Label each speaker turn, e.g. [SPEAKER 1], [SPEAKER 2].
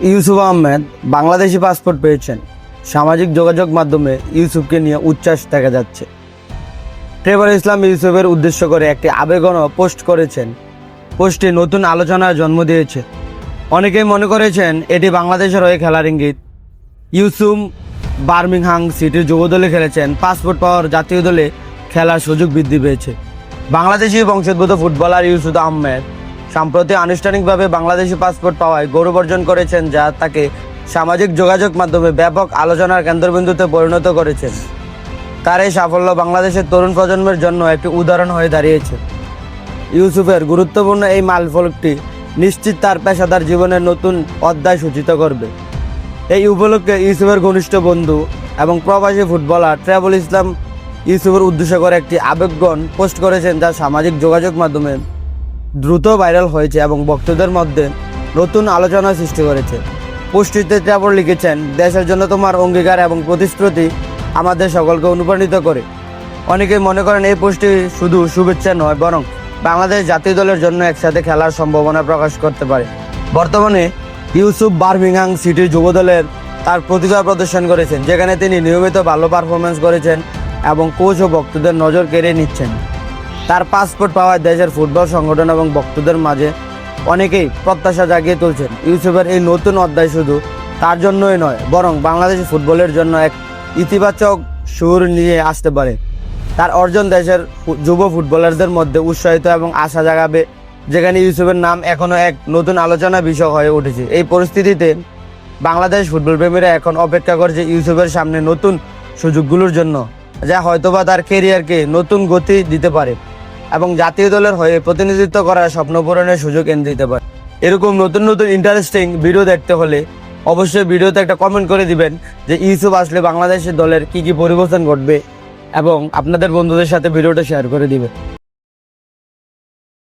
[SPEAKER 1] Yusuf Ahmed Bangladeshi passport পেয়েছেন। সামাজিক যোগাযোগ মাধ্যমে ইউসুফকে নিয়ে উচ্ছ্বাস দেখা যাচ্ছে। ট্রেভর ইসলাম ইউসুফের উদ্দেশ্য করে একটি আবেগঘন পোস্ট করেছেন। পোস্টটি নতুন আলোচনার জন্ম দিয়েছে। অনেকেই মনে করেছেন এটি বাংলাদেশের হয়ে খেলার ইঙ্গিত। ইউসুফ বার্মিংহাম সিটির যুব দলে খেলেছেন। পাসপোর্ট পাওয়ার জাতীয় দলে খেলার সুযোগ বৃদ্ধি পেয়েছে। বাংলাদেশি বংশোদ্ভূত ফুটবলার ইউসুফ আহমেদ সম্প্রতি আনুষ্ঠানিকভাবে বাংলাদেশি পাসপোর্ট পাওয়ায় গৌরব অর্জন করেছেন, যা তাকে সামাজিক যোগাযোগ মাধ্যমে ব্যাপক আলোচনার কেন্দ্রবিন্দুতে পরিণত করেছে। তার এই সাফল্য বাংলাদেশের তরুণ প্রজন্মের জন্য একটি উদাহরণ হয়ে দাঁড়িয়েছে। ইউসুফের গুরুত্বপূর্ণ এই মাইলফলকটি নিশ্চিত তার পেশাদার জীবনের নতুন অধ্যায় সূচিত করবে। এই উপলক্ষে ইউসুফের ঘনিষ্ঠ বন্ধু এবং প্রবাসী ফুটবলার ট্রেভর ইসলাম ইউসুফের উদ্দেশ্য করে একটি আবেগঘন পোস্ট করেছেন, যা সামাজিক যোগাযোগ মাধ্যমে দ্রুত ভাইরাল হয়েছে এবং ভক্তদের মধ্যে নতুন আলোচনা সৃষ্টি করেছে। পোস্টটিতে ট্রেভর লিখেছেন, দেশের জন্য তোমার অঙ্গীকার এবং প্রতিশ্রুতি আমাদের সকলকে অনুপ্রাণিত করে। অনেকেই মনে করেন এই পোস্টটি শুধু শুভেচ্ছা নয়, বরং বাংলাদেশ জাতীয় দলের জন্য একসাথে খেলার সম্ভাবনা প্রকাশ করতে পারে। বর্তমানে ইউসুফ বার্মিংহাম সিটির যুব দলের তার প্রতিভা প্রদর্শন করেছেন, যেখানে তিনি নিয়মিত ভালো পারফরমেন্স করেছেন এবং কোচ ও ভক্তদের নজর কেড়ে নিচ্ছেন। তার পাসপোর্ট পাওয়ায় দেশের ফুটবল সংগঠন এবং ভক্তদের মাঝে অনেকেই প্রত্যাশা জাগিয়ে তুলছেন। ইউসুফের এই নতুন অধ্যায় শুধু তার জন্যই নয়, বরং বাংলাদেশি ফুটবলের জন্য এক ইতিবাচক সুর নিয়ে আসতে পারে। তার অর্জন দেশের যুব ফুটবলারদের মধ্যে উৎসাহিত এবং আশা জাগাবে, যেখানে ইউসুফের নাম এখনও এক নতুন আলোচনা বিষয় হয়ে উঠেছে। এই পরিস্থিতিতে বাংলাদেশ ফুটবল প্রেমীরা এখন অপেক্ষা করছে ইউসুফের সামনে নতুন সুযোগগুলোর জন্য, যা হয়তোবা তার ক্যারিয়ারকে নতুন গতি দিতে পারে এবং জাতীয় দলের হয়ে প্রতিনিধিত্ব করার স্বপ্ন পূরণের সুযোগ এনে দিতে পারে। এরকম নতুন নতুন ইন্টারেস্টিং ভিডিও দেখতে হলে অবশ্যই ভিডিওতে একটা কমেন্ট করে দিবেন যে ইউসুফ আসলে বাংলাদেশের দলের কি কি পরিবর্তন ঘটবে, এবং আপনাদের বন্ধুদের সাথে ভিডিওটা শেয়ার করে দিবেন।